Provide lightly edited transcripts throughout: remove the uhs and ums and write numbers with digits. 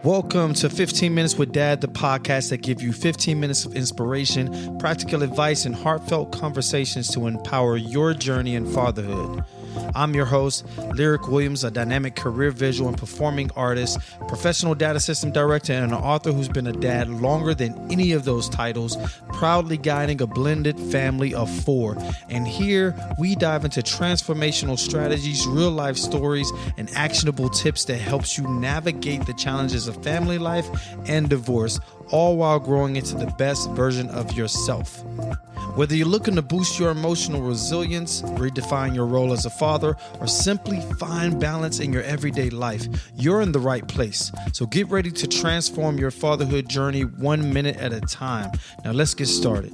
Welcome to 15 Minutes with Dad, the podcast that gives you 15 minutes of inspiration, practical advice, and heartfelt conversations to empower your journey in fatherhood. I'm your host, Lirec Williams, a dynamic career visual and performing artist, professional data system director, and an author who's been a dad longer than any of those titles, proudly guiding a blended family of 4. And here we dive into transformational strategies, real life stories, and actionable tips that helps you navigate the challenges of family life and divorce, all while growing into the best version of yourself. Whether you're looking to boost your emotional resilience, redefine your role as a father, or simply find balance in your everyday life, you're in the right place. So get ready to transform your fatherhood journey 1 minute at a time. Now let's get started.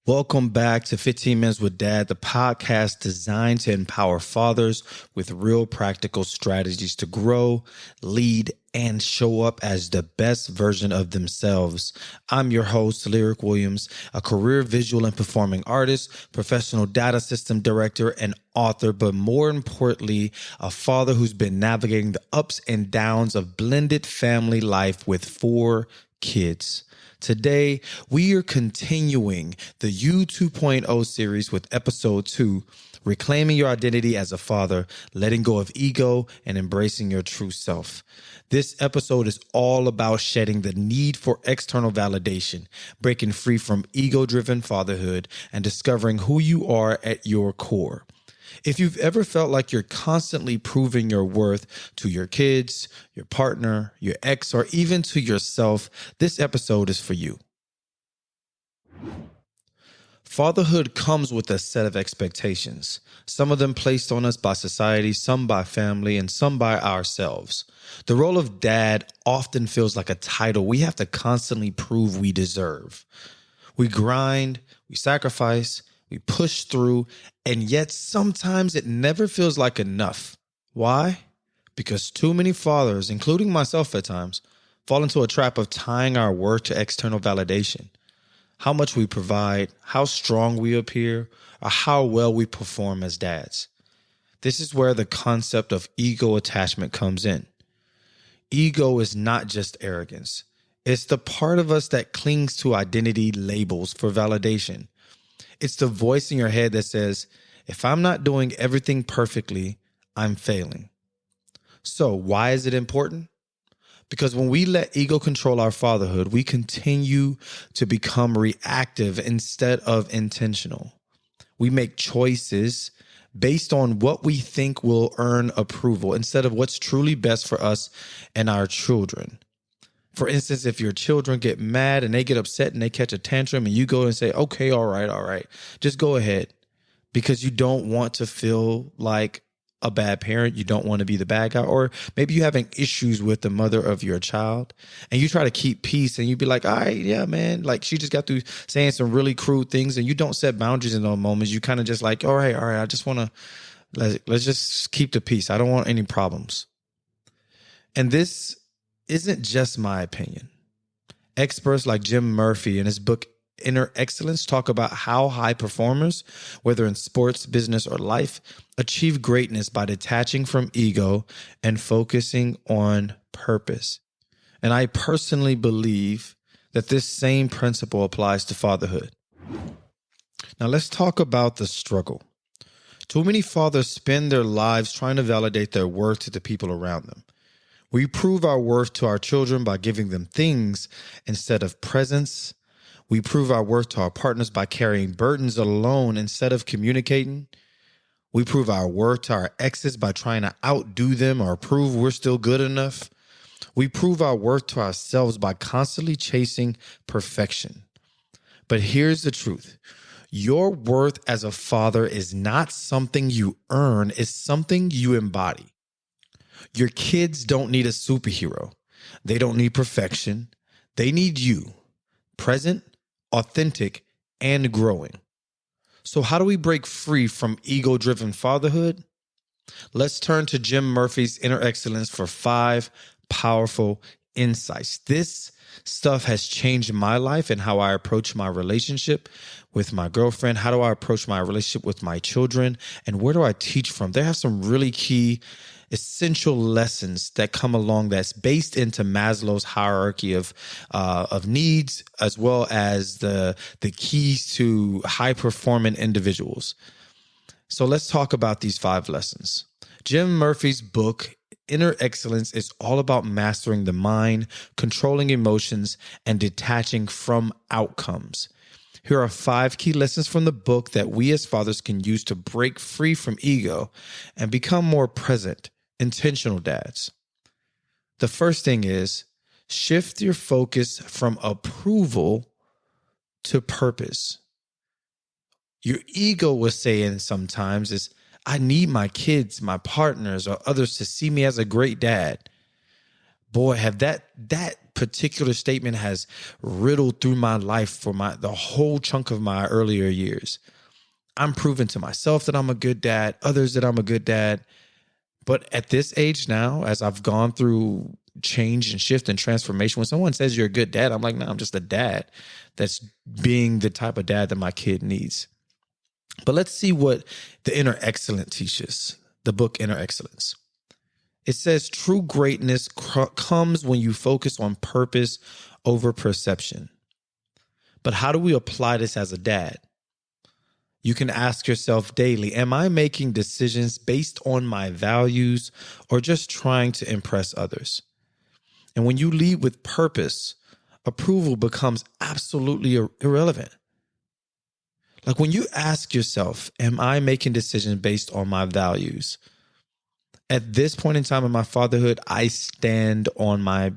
Welcome back to 15 Minutes with Dad, the podcast designed to empower fathers with real practical strategies to grow, lead, and show up as the best version of themselves. I'm your host, Lirec Williams, a career visual and performing artist, professional data system director, and author, but more importantly, a father who's been navigating the ups and downs of blended family life with 4 kids. Today, we are continuing the U 2.0 series with episode 2, Reclaiming Your Identity as a Father, Letting Go of Ego, and Embracing Your True Self. This episode is all about shedding the need for external validation, breaking free from ego-driven fatherhood, and discovering who you are at your core. If you've ever felt like you're constantly proving your worth to your kids, your partner, your ex, or even to yourself, this episode is for you. Fatherhood comes with a set of expectations, some of them placed on us by society, some by family, and some by ourselves. The role of dad often feels like a title we have to constantly prove we deserve. We grind, we sacrifice, we push through, and yet sometimes it never feels like enough. Why? Because too many fathers, including myself at times, fall into a trap of tying our worth to external validation. How much we provide, how strong we appear, or how well we perform as dads. This is where the concept of ego attachment comes in. Ego is not just arrogance. It's the part of us that clings to identity labels for validation. It's the voice in your head that says, if I'm not doing everything perfectly, I'm failing. So why is it important? Because when we let ego control our fatherhood, we continue to become reactive instead of intentional. We make choices based on what we think will earn approval instead of what's truly best for us and our children. For instance, if your children get mad and they get upset and they catch a tantrum and you go and say, okay, all right, just go ahead, because you don't want to feel like a bad parent. You don't want to be the bad guy. Or maybe you're having issues with the mother of your child and you try to keep peace and you be like, all right, yeah, man, like she just got through saying some really crude things, and you don't set boundaries in those moments. You kind of just like, all right, I just want to, let's just keep the peace. I don't want any problems. And this isn't just my opinion. Experts like Jim Murphy in his book, Inner Excellence, talk about how high performers, whether in sports, business, or life, achieve greatness by detaching from ego and focusing on purpose. And I personally believe that this same principle applies to fatherhood. Now let's talk about the struggle. Too many fathers spend their lives trying to validate their worth to the people around them. We prove our worth to our children by giving them things instead of presents. We prove our worth to our partners by carrying burdens alone instead of communicating. We prove our worth to our exes by trying to outdo them or prove we're still good enough. We prove our worth to ourselves by constantly chasing perfection. But here's the truth. Your worth as a father is not something you earn, it's something you embody. Your kids don't need a superhero. They don't need perfection. They need you, present, authentic, and growing. So how do we break free from ego-driven fatherhood? Let's turn to Jim Murphy's Inner Excellence for 5 powerful insights. This stuff has changed my life and how I approach my relationship with my girlfriend. How do I approach my relationship with my children? And where do I teach from? They have some really key essential lessons that come along that's based into Maslow's hierarchy of needs, as well as the keys to high performing individuals. So let's talk about these 5 lessons. Jim Murphy's book, Inner Excellence, is all about mastering the mind, controlling emotions, and detaching from outcomes. Here are 5 key lessons from the book that we as fathers can use to break free from ego and become more present, intentional dads. The first thing is shift your focus from approval to purpose. Your ego was saying sometimes is, I need my kids, my partners, or others to see me as a great dad. Boy, have that particular statement has riddled through my life for the whole chunk of my earlier years. I'm proving to myself that I'm a good dad, others that I'm a good dad. But at this age now, as I've gone through change and shift and transformation, when someone says you're a good dad, I'm like, no, I'm just a dad that's being the type of dad that my kid needs. But let's see what the Inner Excellence teaches, the book Inner Excellence. It says true greatness comes when you focus on purpose over perception. But how do we apply this as a dad? You can ask yourself daily, am I making decisions based on my values or just trying to impress others? And when you lead with purpose, approval becomes absolutely irrelevant. Like when you ask yourself, am I making decisions based on my values? At this point in time in my fatherhood, I stand on my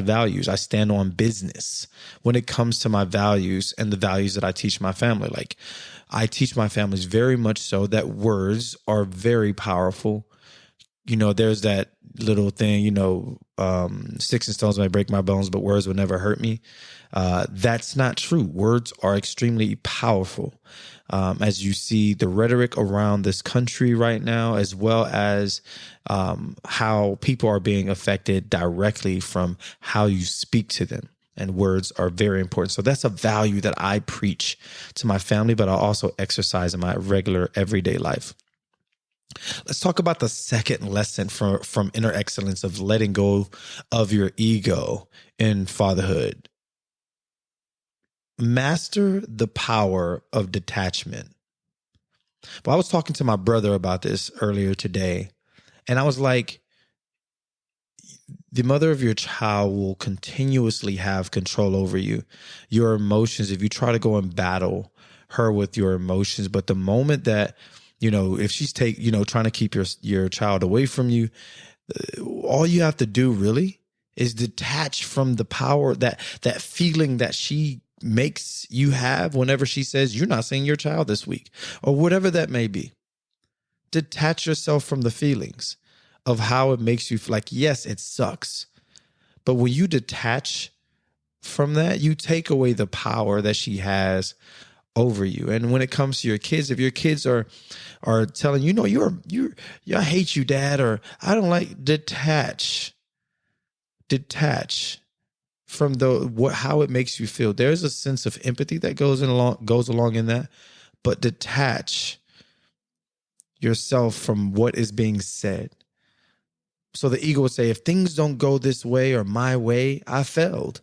values. I stand on business when it comes to my values and the values that I teach my family. Like I teach my families very much so that words are very powerful. You know, there's that little thing, sticks and stones may break my bones, but words will never hurt me. That's not true. Words are extremely powerful. As you see the rhetoric around this country right now, as well as how people are being affected directly from how you speak to them. And words are very important. So that's a value that I preach to my family, but I also exercise in my regular everyday life. Let's talk about the second lesson from Inner Excellence of letting go of your ego in fatherhood. Master the power of detachment. Well, I was talking to my brother about this earlier today, and I was like, the mother of your child will continuously have control over you, your emotions, if you try to go and battle her with your emotions. But the moment that, if she's trying to keep your child away from you, all you have to do really is detach from the power, that feeling that she makes you have whenever she says, you're not seeing your child this week, or whatever that may be. Detach yourself from the feelings of how it makes you feel. Like, yes, it sucks. But when you detach from that, you take away the power that she has over you. And when it comes to your kids, if your kids are telling you, I hate you, Dad, or I don't like, detach from how it makes you feel. There's a sense of empathy that goes along in that, but detach yourself from what is being said. So the ego would say, if things don't go this way or my way, I failed.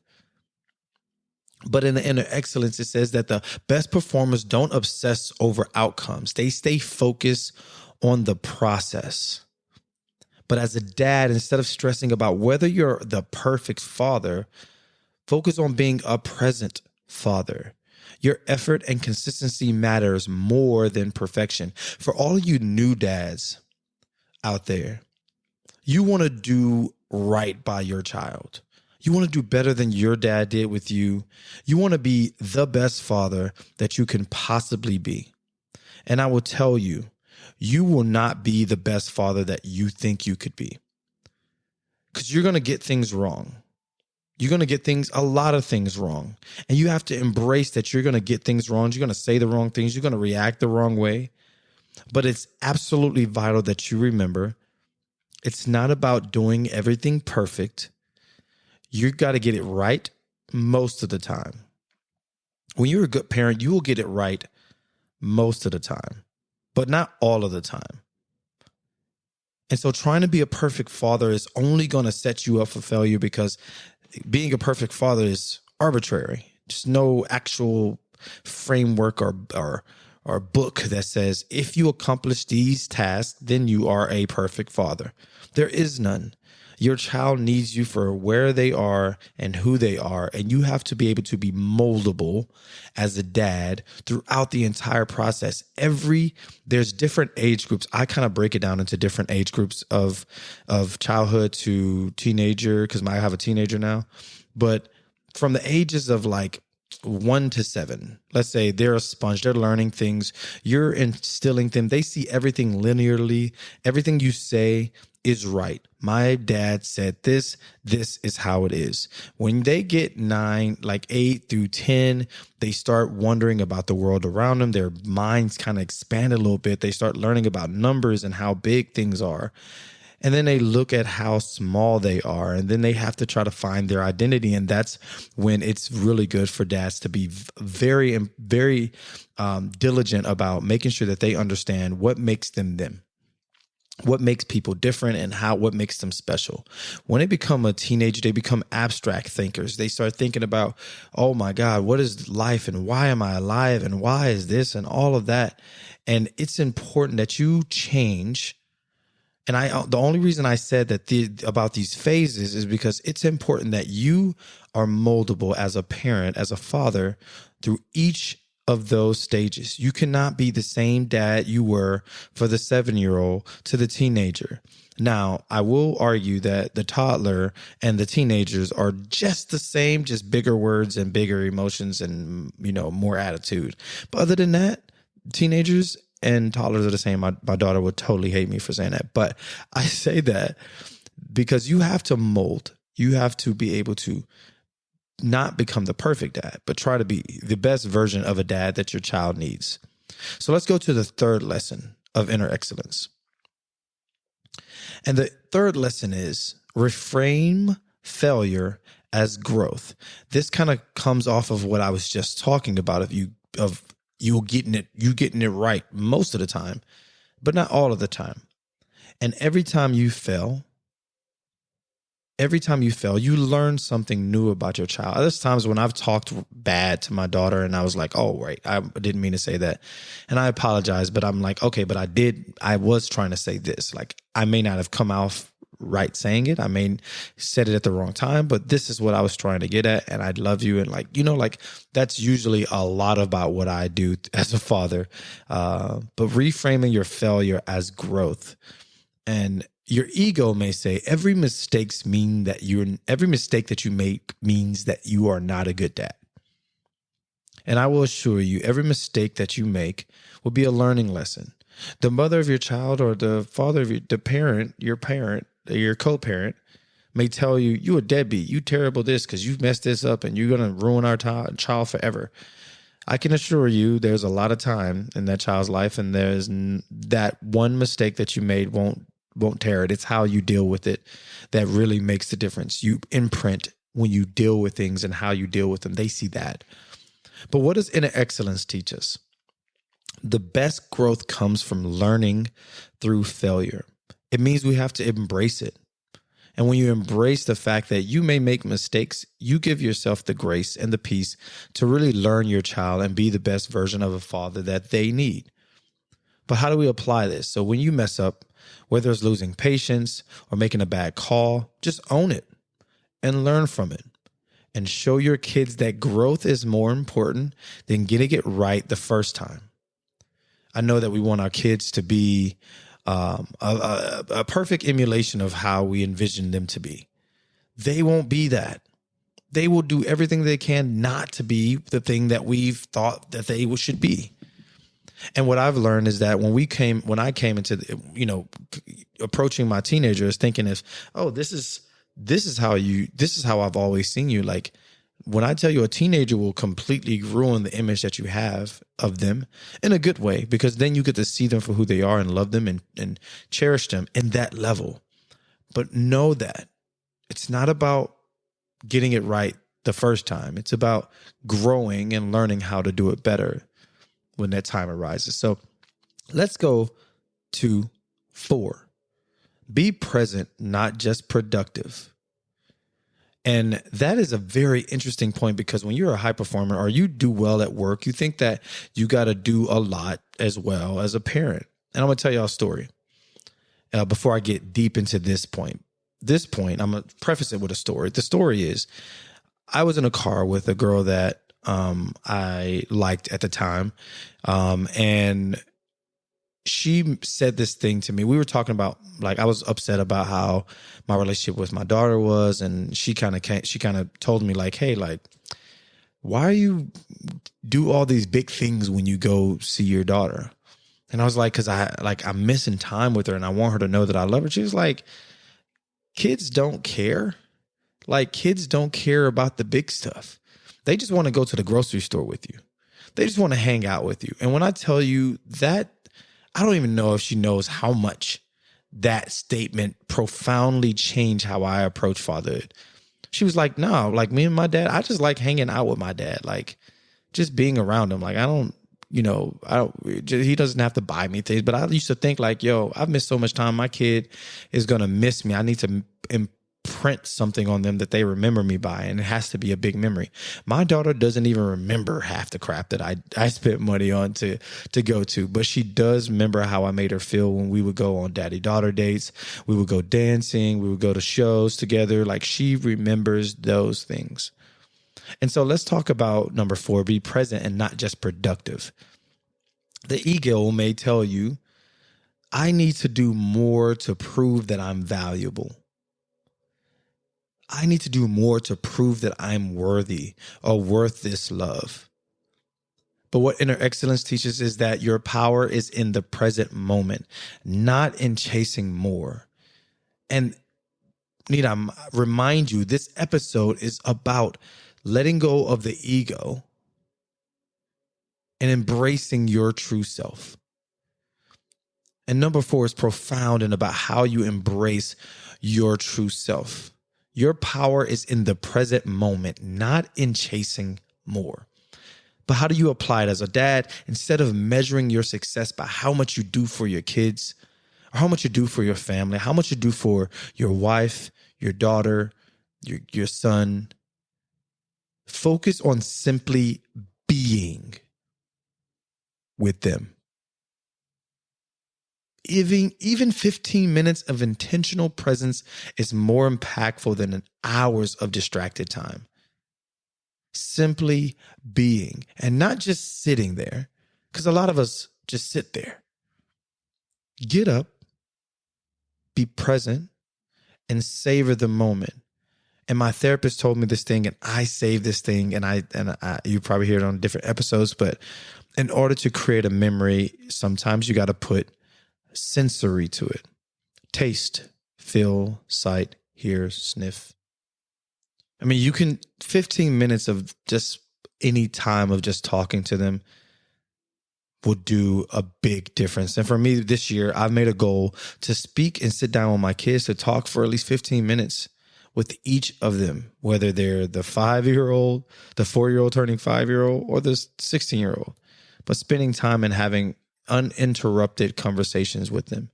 But in the Inner Excellence, it says that the best performers don't obsess over outcomes. They stay focused on the process. But as a dad, instead of stressing about whether you're the perfect father, focus on being a present father. Your effort and consistency matters more than perfection. For all you new dads out there, you want to do right by your child. You want to do better than your dad did with you. You want to be the best father that you can possibly be. And I will tell you, you will not be the best father that you think you could be. Because you're going to get things wrong. You're going to get a lot of things wrong. And you have to embrace that you're going to get things wrong. You're going to say the wrong things. You're going to react the wrong way. But it's absolutely vital that you remember, it's not about doing everything perfect. You got to get it right most of the time. When you're a good parent, you will get it right most of the time, but not all of the time. And so trying to be a perfect father is only going to set you up for failure, because being a perfect father is arbitrary. There's no actual framework or book that says if you accomplish these tasks, then you are a perfect father. There is none. Your child needs you for where they are and who they are, and you have to be able to be moldable as a dad throughout the entire process. There's different age groups. I kind of break it down into different age groups of childhood to teenager, because I have a teenager now. But from the ages of like 1 to 7, let's say they're a sponge, they're learning things, you're instilling them, they see everything linearly, everything you say is right. My dad said this is how it is. When they get 9, like 8 through 10, they start wondering about the world around them. Their minds kind of expand a little bit. They start learning about numbers and how big things are. And then they look at how small they are, and then they have to try to find their identity. And that's when it's really good for dads to be very, very diligent about making sure that they understand what makes them them. What makes people different and what makes them special. When they become a teenager, they become abstract thinkers. They start thinking about, oh my God, what is life and why am I alive and why is this and all of that. And it's important that you change. And the only reason I said that about these phases is because it's important that you are moldable as a parent, as a father, through each of those stages. You cannot be the same dad you were for the 7-year-old to the teenager. Now, I will argue that the toddler and the teenagers are just the same, just bigger words and bigger emotions and, more attitude. But other than that, teenagers and toddlers are the same. My daughter would totally hate me for saying that. But I say that because you have to mold. You have to be able to not become the perfect dad, but try to be the best version of a dad that your child needs. So let's go to the third lesson of inner excellence. And the third lesson is reframe failure as growth. This kind of comes off of what I was just talking about of you getting it right most of the time, but not all of the time. And every time you fail, you learn something new about your child. There's times when I've talked bad to my daughter and I was like, oh, right, I didn't mean to say that. And I apologize, but I'm like, okay, but I was trying to say this. Like, I may not have come out right saying it. I may said it at the wrong time, but this is what I was trying to get at. And I love you. And that's usually a lot about what I do as a father. But reframing your failure as growth. And your ego may say every mistake that you make means that you are not a good dad. And I will assure you, every mistake that you make will be a learning lesson. The mother of your child or the father of your co-parent may tell you, you a deadbeat, you terrible this because you've messed this up and you're going to ruin our child forever. I can assure you there's a lot of time in that child's life, and there's that one mistake that you made won't tear it. It's how you deal with it that really makes the difference. You imprint when you deal with things and how you deal with them. They see that. But what does inner excellence teach us? The best growth comes from learning through failure. It means we have to embrace it. And when you embrace the fact that you may make mistakes, you give yourself the grace and the peace to really learn your child and be the best version of a father that they need. But how do we apply this? So when you mess up, whether it's losing patience or making a bad call, just own it and learn from it. And show your kids that growth is more important than getting it right the first time. I know that we want our kids to be a perfect emulation of how we envision them to be. They won't be that. They will do everything they can not to be the thing that we've thought that they should be. And what I've learned is that when I came into approaching my teenagers, thinking this is how I've always seen you. Like, when I tell you a teenager will completely ruin the image that you have of them in a good way, because then you get to see them for who they are and love them and cherish them in that level. But know that it's not about getting it right the first time. It's about growing and learning how to do it better when that time arises. So let's go to 4. Be present, not just productive. And that is a very interesting point, because when you're a high performer or you do well at work, you think that you got to do a lot as well as a parent. And I'm going to tell y'all a story before I get deep into this point. I'm going to preface it with a story. The story is, I was in a car with a girl that I liked at the time. And she said this thing to me. We were talking about, like, I was upset about how my relationship with my daughter was. And she kind of told me, like, hey, like, why you do all these big things when you go see your daughter? And I was like, cause I'm missing time with her and I want her to know that I love her. She was like, kids don't care. Like, kids don't care about the big stuff. They just want to go to the grocery store with you. They just want to hang out with you. And when I tell you that, I don't even know if she knows how much that statement profoundly changed how I approach fatherhood. She was like, no, like, me and my dad, I just like hanging out with my dad. Like, just being around him. Like, he doesn't have to buy me things. But I used to think, like, yo, I've missed so much time. My kid is going to miss me. I need to imprint something on them that they remember me by. And it has to be a big memory. My daughter doesn't even remember half the crap that I spent money on to go to. But she does remember how I made her feel when we would go on daddy-daughter dates. We would go dancing. We would go to shows together. Like, she remembers those things. And so let's talk about number 4, be present and not just productive. The ego may tell you, I need to do more to prove that I'm valuable. I need to do more to prove that I'm worthy or worth this love. But what Inner Excellence teaches is that your power is in the present moment, not in chasing more. And need I remind you, this episode is about letting go of the ego and embracing your true self. And number 4 is profound and about how you embrace your true self. Your power is in the present moment, not in chasing more. But how do you apply it as a dad? Instead of measuring your success by how much you do for your kids, or how much you do for your family, how much you do for your wife, your daughter, your son, focus on simply being with them. Even 15 minutes of intentional presence is more impactful than hours of distracted time. Simply being, and not just sitting there, because a lot of us just sit there. Get up, be present, and savor the moment. And my therapist told me this thing, and I saved this thing, and I you probably hear it on different episodes, but in order to create a memory, sometimes you got to put sensory to it. Taste, feel, sight, hear, sniff. I mean, you can 15 minutes of just any time of just talking to them will do a big difference. And for me this year, I've made a goal to speak and sit down with my kids to talk for at least 15 minutes with each of them, whether they're the 5-year-old, the 4-year-old turning 5-year-old, or the 16-year-old. But spending time and having uninterrupted conversations with them.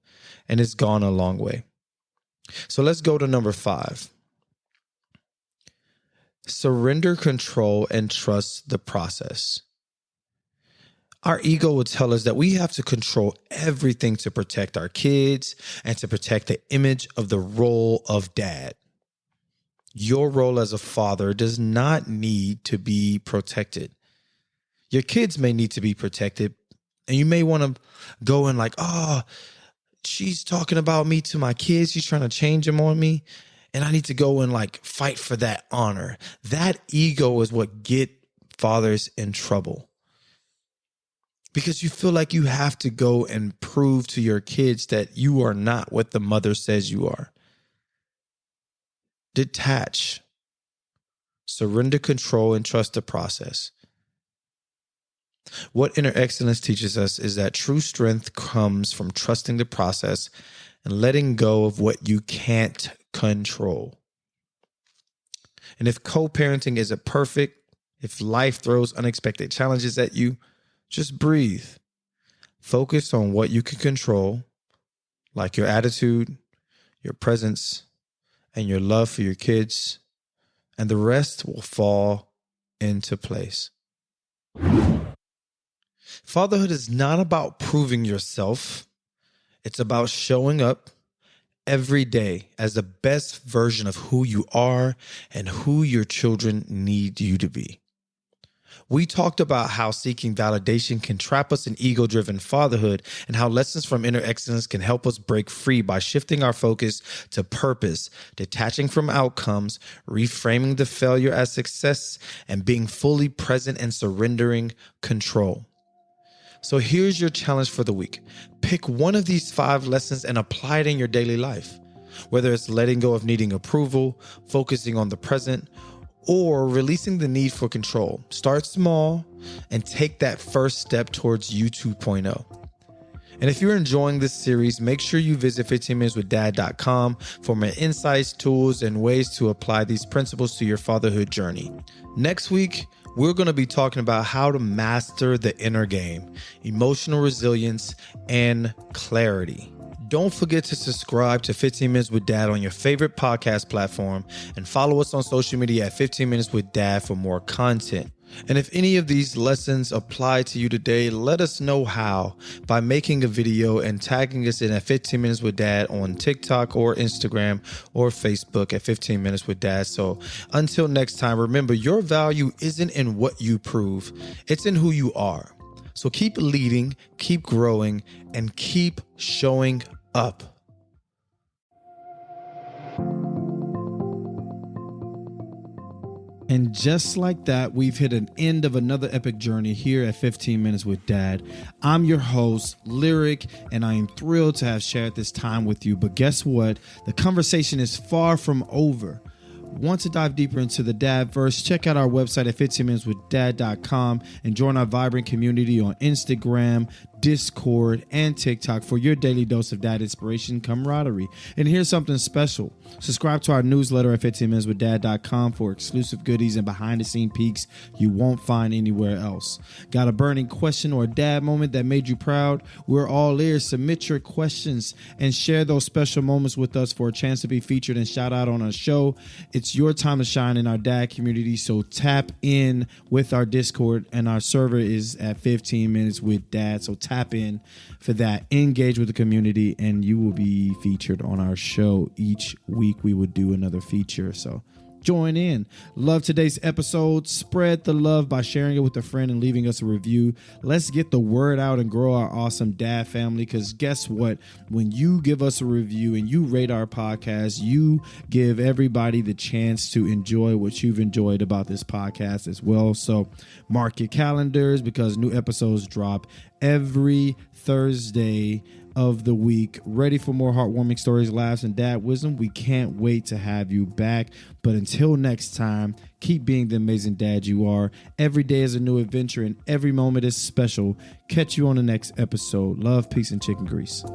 And it's gone a long way. So let's go to number 5. Surrender control and trust the process. Our ego will tell us that we have to control everything to protect our kids and to protect the image of the role of dad. Your role as a father does not need to be protected. Your kids may need to be protected, and you may want to go in like, oh, she's talking about me to my kids. She's trying to change them on me. And I need to go and like fight for that honor. That ego is what get fathers in trouble. Because you feel like you have to go and prove to your kids that you are not what the mother says you are. Detach. Surrender control and trust the process. What Inner Excellence teaches us is that true strength comes from trusting the process and letting go of what you can't control. And if co-parenting isn't perfect, if life throws unexpected challenges at you, just breathe. Focus on what you can control, like your attitude, your presence, and your love for your kids, and the rest will fall into place. Fatherhood is not about proving yourself. It's about showing up every day as the best version of who you are and who your children need you to be. We talked about how seeking validation can trap us in ego-driven fatherhood and how lessons from inner excellence can help us break free by shifting our focus to purpose, detaching from outcomes, reframing the failure as success, and being fully present and surrendering control. So here's your challenge for the week. Pick one of these 5 lessons and apply it in your daily life. Whether it's letting go of needing approval, focusing on the present, or releasing the need for control. Start small and take that first step towards you 2.0. And if you're enjoying this series, make sure you visit 15minuteswithdad.com for more insights, tools, and ways to apply these principles to your fatherhood journey. Next week, we're going to be talking about how to master the inner game, emotional resilience, and clarity. Don't forget to subscribe to 15 Minutes with Dad on your favorite podcast platform and follow us on social media at 15 Minutes with Dad for more content. And if any of these lessons apply to you today, let us know how by making a video and tagging us in at 15 Minutes with Dad on TikTok or Instagram or Facebook at 15 Minutes with Dad. So until next time, remember, your value isn't in what you prove, it's in who you are. So keep leading, keep growing, and keep showing up. And just like that, we've hit an end of another epic journey here at 15 Minutes with Dad. I'm your host, Lirec, and I am thrilled to have shared this time with you. But guess what? The conversation is far from over. Want to dive deeper into the Dadverse? Check out our website at 15minuteswithdad.com and join our vibrant community on Instagram, Discord, and TikTok for your daily dose of dad inspiration camaraderie. And here's something special. Subscribe to our newsletter at 15minuteswithdad.com for exclusive goodies and behind-the-scene peeks you won't find anywhere else. Got a burning question or a dad moment that made you proud? We're all ears. Submit your questions and share those special moments with us for a chance to be featured and shout out on our show. It's your time to shine in our dad community, so tap in with our Discord, and our server is at 15 Minutes with Dad. So tap in for that, engage with the community, and you will be featured on our show. Each week we would do another feature, so join in. Love today's episode. Spread the love by sharing it with a friend and leaving us a review. Let's get the word out and grow our awesome dad family, because guess what? When you give us a review and you rate our podcast, you give everybody the chance to enjoy what you've enjoyed about this podcast as well. So mark your calendars, because new episodes drop every Thursday of the week. Ready for more heartwarming stories, laughs, and dad wisdom? We can't wait to have you back. But until next time, keep being the amazing dad you are. Every day is a new adventure and every moment is special. Catch you on the next episode. Love, peace, and chicken grease.